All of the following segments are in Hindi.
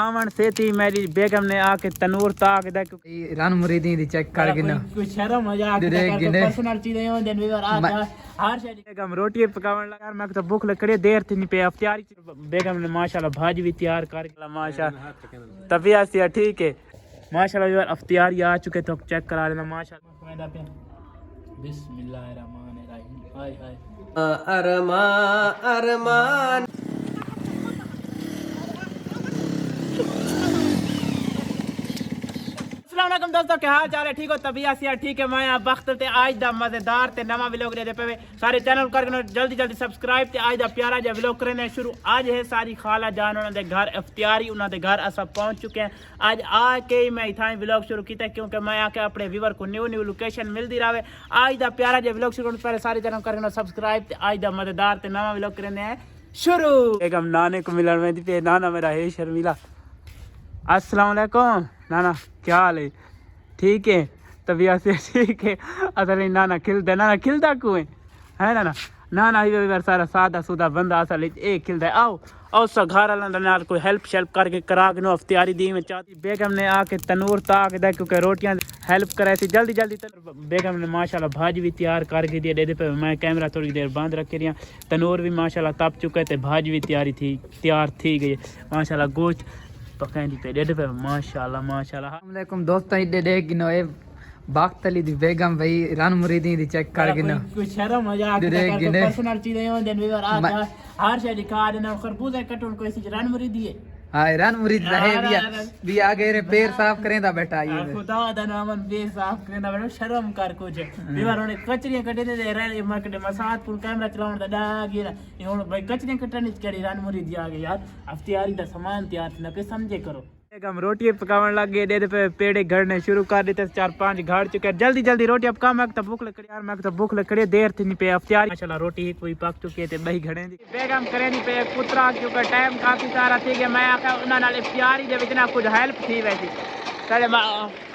आवन से थी मेरी बेगम ने आके तनूर ताक दे रन मुरीदी दी चेक कर गिना कुछ शर्म मजाक पर्सनल चीजें हो दिन वीवर आ हर शे बेगम रोटी पकावन लगा यार मैं तो भूख लग देर थी नहीं पे अफ्तारी बेगम ने माशाल्लाह भाजी भी तैयार कर माशाल्लाह तबीयत से ठीक है माशाल्लाह यार अफ्तारी आ चुके तो चेक करा लेना माशाल्लाह बिस्मिल्लाहिर्रहमानिर्रहीम हाय हाय अरमान अस्सलामुअलैकुम दोस्तों, क्या हाल चाल है? ठीक हो? तबीयत से ठीक है। मैं यहाँ वक्त ते आज दा मजेदार ते नवा व्लॉग दे पे सारे चैनल करके जल्दी जल्दी सब्सक्राइब ते आज दा प्यारा जा व्लॉग करने शुरू। आज है सारी खाला जान उन्होंने घर इफ्तियारी उन्होंने घर असा पहुंच चुके हैं। आज आके ही मैं इतना व्लॉग शुरू किया क्योंकि मैं आके अपने व्यूवर को न्यू न्यू लोकेशन मिलती रहे। आज दा प्यारा जा व्लॉग शुरू पहले सारे चैनल करके सब्सक्राइब ते आज दा मजेदार ते नवा व्लॉग करने हैं शुरू। एक हम नाने को मिलन में पे नाना मेरा है शर्मिला। अस्सलाम वालेकुम नाना, क्या हाल है? ठीक है, तबीयत से ठीक है। असल नाना खिलता कुएं है ना नाना ही सारा सादा सुदा बंदा असल एक खिलता है। आओ आओ सा घर नाल कोई हेल्प शेल्प करके करा के नो अफ्तियारी दी में चाहती बेगम ने आके तनूर ताक दे क्योंकि रोटियां हेल्प कराई थी जल्दी जल्दी। बेगम ने माशाल्लाह भाजी भी तैयार करके दी दे पे मैं कैमरा थोड़ी देर बंद रखे रही। तनूर भी माशाल्लाह तप चुका है, भाजी भी तैयार थी गई माशाल्लाह। गोश्त पकाई पे डेढ़ पे माशाल्लाह माशाल्लाह। वालेकुम दोस्तों, इधर देख गिनो ए बागतली दी बेगम भाई रन मुरीदी दी चेक कर गिनो कुछ शर्म मजाक पर्सनल चीजें हो दिन वीवर आ हर शे दिखा देना। खरबूजा कटून कोई सी रन मुरीदी है। हां रन मुरीद रहे भी आगे रे पैर साफ करेंदा बेटा ये खुदा दा नाम पैर साफ करेंदा बेटा शर्म कर कुछ वीवर होने कचरियां कटे दे रे मकड़े मसात पुल कैमरा चलाउण दा डा गिरा हुन भाई कचरियां कटनी कड़ी रन मुरीदी आ गई यार। अफ्तियारी दा सामान तैयार न पे समझे करो। हम रोटी पकावन लग गए दे पे पेड़े घड़ने शुरू कर देते 4-5 घड़ चुके जल्दी जल्दी रोटी अब का मैं तो भूख लग यार मैं तो भूख लग देर थी नहीं पे अफ्तियारी माशाल्लाह रोटी कोई पक चुकी है बही घड़े दी बेगम करे नहीं पे पुत्रा क्योंकि टाइम काफी सारा थी गया। मैं आखा उन्हां नाल अफ्तियारी दे विच ना कुछ हेल्प थी वैसी कदे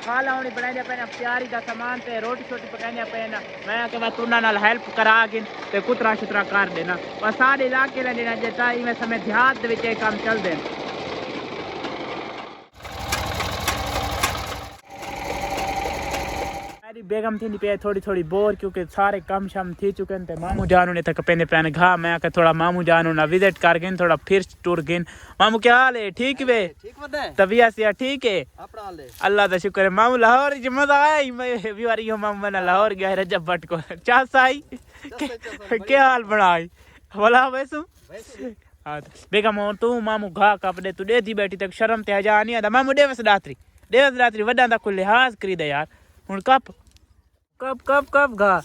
खाला होनी बनाई पे अफ्तियारी दा सामान पे रोटी छोटी पकाने पे ना मैं आके मैं उन्हां नाल हेल्प करा के ते कुतरा शुतरा कर देना और सारे इलाके लेना जे ताई में समय देहात दे विच काम चल दे। बेगम थी पे थोड़ी थोड़ी बोर क्योंकि सारे कम शम थी चुके थे। मामू जानू ने तक पेने पैन घा मैं आके थोड़ा मामू जानू ना विजिट कर गए थोड़ा फिर टूर गए। मामू क्या हाल है? ठीक वे तबीयत से ठीक है? अल्लाह का शुक्र है। मामू लाहौर मजा आया मैं मामू मैंने लाहौर गया रजब भट्ट को चाह आई क्या हाल बनाई बोला वैसू हाँ बेगम हो तू मामू घा कप दे तू दे दी बैठी तक शर्म ते हजा नहीं आता। मामू देवस दात्री वड्डा दा कोई लिहाज करी दे यार हुन कप कब कब कब घा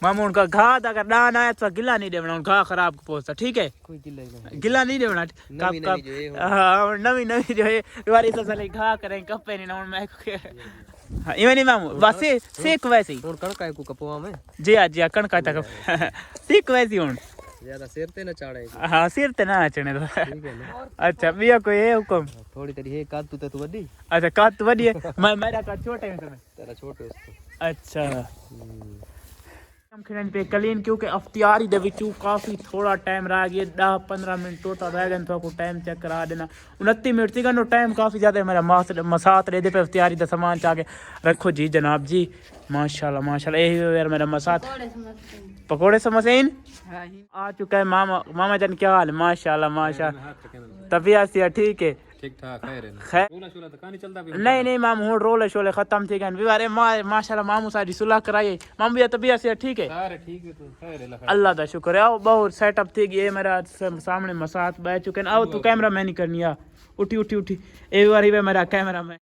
मामू उनका घा अगर दान आया तो गिला नहीं देना घा खराब पहुंचता ठीक है कोई गिला नहीं देना कब कब हाँ नवी नवी जो है वारी से घा करें कपे नहीं ना मैं हाँ इवन नहीं मामू बस सेक वैसे ही कणका को कपवा में जी हाँ कणका तक सेक वैसी हुन ज्यादा सिर ते ना चाड़े हां सिर ते ना चने तो ठीक है ना। अच्छा भैया कोई है हुक्म थोड़ी तेरी है काद तू तो वडी अच्छा काद तू वडी है मैं मेरा काद छोटा है तेरा छोटे उसको अच्छा हम खिलन पे कलीन क्योंकि अफ्तियारी दे विचू काफी थोड़ा टाइम रह गया 10-15 मिनट टोटल रह गए तो को टाइम चेक करा देना 29 मिनट थी नो टाइम काफी ज्यादा मेरा मसात रे दे पे अफ्तियारी दा सामान चाके रखो जी जनाब जी माशाल्लाह माशाल्लाह यही यार मेरा मसात पकोड़े समोसे इन आ चुका है। मामा जान क्या हाल? माशाल्लाह माशाल्लाह तबीयत से ठीक है ठीक ठाक है रोला शोला तो कहानी चलता भी नहीं मामू हुन रोले शोले खत्म थी गए विवारे माशाल्लाह मामू सारी सुलह कराई मामू या तबीयत से ठीक है सारे ठीक है तो खैर अल्लाह दा शुक्र है। आओ बहुत सेटअप थी गई मेरा सामने मसात बैठ चुके हैं। आओ तू कैमरा मैन नहीं करनी आ उठी एक बार ही मेरा कैमरा मैन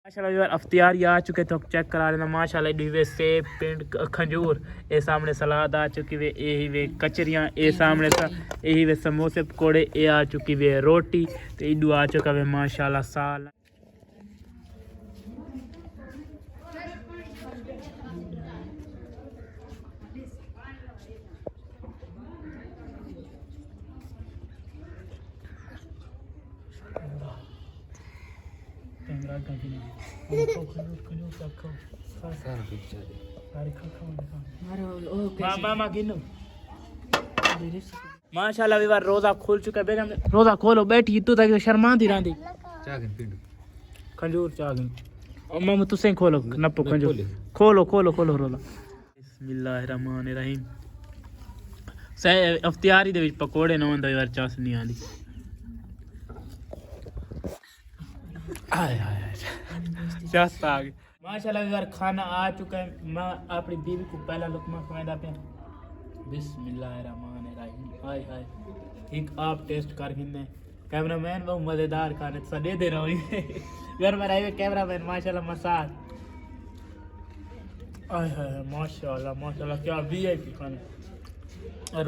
माशाल्लाह यार अफ्तियारी आ चुके तो चेक करा लेना माशाल्लाह वे सेब पिंड खजूर ये सामने सलाद आ चुकी वे यही वे कचरियाँ ये सामने यही वे समोसे पकौड़े ये आ चुकी वे रोटी तो इडू आ चुका वे माशाल्लाह साल माशाल्लाह भी बार रोजा खोल चुका है बेगम ने रोजा खोलो बैठी तू तक शर्मा दी रांदी खजूर चाह गई और मामू तुसे खोलो नप्पो खजूर खोलो खोलो खोलो रोला बिस्मिल्लाहिर्रहमानिर्रहीम से इफ्तियारी दे विच पकोड़े ना होंदा यार चास नहीं आंदी आय आय चास आ गई माशाल्लाह यार खाना आ चुका है मैं अपनी बीवी को पहला लुकमा खवादा पे बिस्मिल्लाहिर्रहमानिर्रहीम हाय हाय ठीक आप टेस्ट कर गिने कैमरामैन बहुत मजेदार खाने सदे दे रहा हूं यार मेरा ये कैमरामैन माशाल्लाह मसाज आय हाय माशाल्लाह माशाल्लाह क्या वीआईपी खाना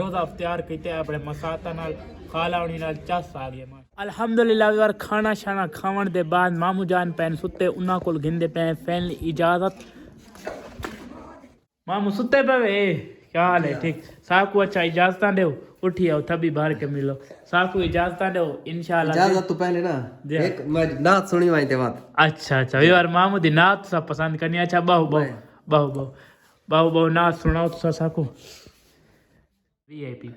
रोजा इफ्तियार कीते अपने मसाता नाल खालावणी नाल चस आ गया अल्हम्दुलिल्लाह यार खाना शाना खावन दे बाद मामू जान पैन सुते उन्हां कोल गिंदे पे फैन इजाजत मामू सुते पे क्या हाल है ठीक साहब को अच्छा इजाजत दो उठी आओ तभी बाहर के मिलो साहब को इजाजत दो इंशाल्लाह इजाजत तो पहले ना एक मैं नात सुनी वहीं ते बात अच्छा अच्छा यार मामू दी नात सब पसंद करनी अच्छा बहु बहु बहु बहु बहु बहु नात सुनाओ तो साहब को वीआईपी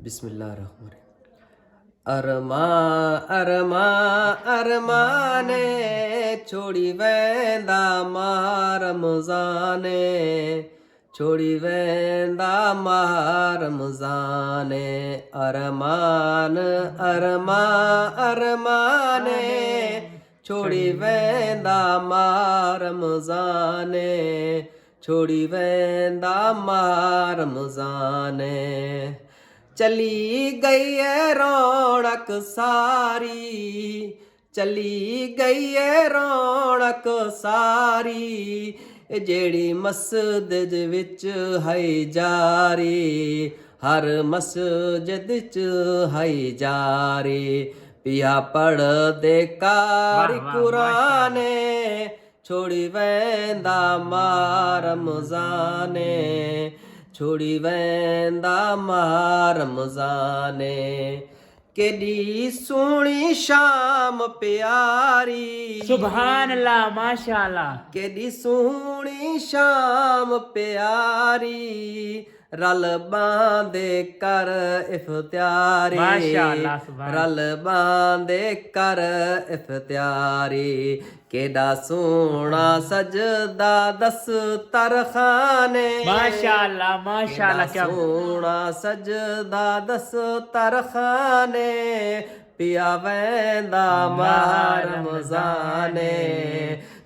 बिस्मिल्लाहिर्रहमानिर्रहीम अरमा अरमा अरमाने छोड़ी वेंदा मार रमज़ाने छोड़ी वेंदा मार रमज़ाने अरमान अरमा अरमाने छोड़ी वेंदा मार रमज़ाने छोड़ी वेंदा मार रमज़ाने चली गई है रौनक सारी चली गई है रौनक सारी जेड़ी मस्जिद विच है जारी हर मस्जिद च है जारी पिया पढ़ दे कारी कुराने छोड़ी वेंदा मार रमज़ाने छोड़ी वेंदा मार रमज़ाने केडी सोहनी शाम प्यारी सुभान अल्लाह माशाल्लाह केडी सोहनी शाम प्यारी रल बांदे कर इफ्तियारी माशाल्लाह सुभान रल बांदे कर इफ्तियारी केड़ा सोना सजदा दस तरखाने माशाल्लाह माशाल्लाह क्या सोना सजदा दस तरखाने पिया वेंदा मार रमज़ाने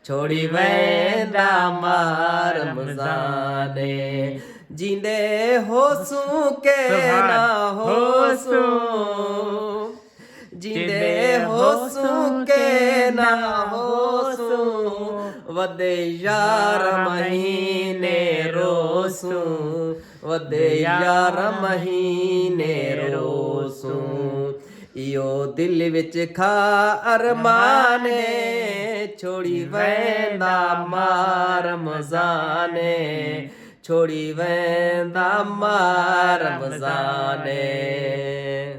छोड़ी वेंदा मार रमज़ाने जिंदे होसू के ना होसू जिंदे होसू के ना होसू वदे यार महीने रोसू वदे यार महीने रोसू इयो दिल विच खा अरमाने छोड़ी वेंदा मार रमज़ाने छोड़ी वेंदा मार रमज़ाने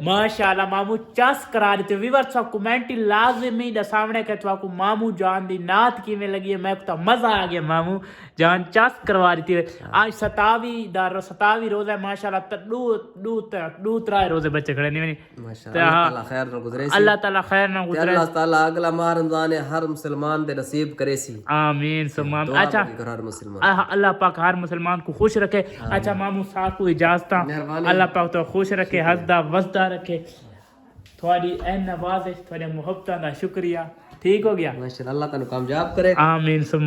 माशाल्लाह मामू चस करा देते वीवर सा कमेंट लाजमी द सामने के को मामू जान दी नात किवें लगी है मैं तो मजा आ गया मामू जान चस करवा दी थी आज 27 रोजा है माशाल्लाह दू त्रा रोजे बच्चे खड़े नहीं माशाल्लाह अल्लाह खैर न गुजरे सी अल्लाह ताला खैर ना गुजरे अल्लाह ताला अगला माह रमजान हर मुसलमान दे नसीब करे सी आमीन सुमा दुआ अच्छा करी कर हर मुसलमान अल्लाह पाक हर मुसलमान को खुश रखे अच्छा मामू साहब को इजाजत अल्लाह पाक तो खुश रखे हसदा वसदा रखे थोड़ी एन नवाज़िश थोड़ी मोहब्बत दा शुक्रिया ठीक हो गया माशाल्लाह अल्लाह तन्नू कामयाब करे आमीन सुमा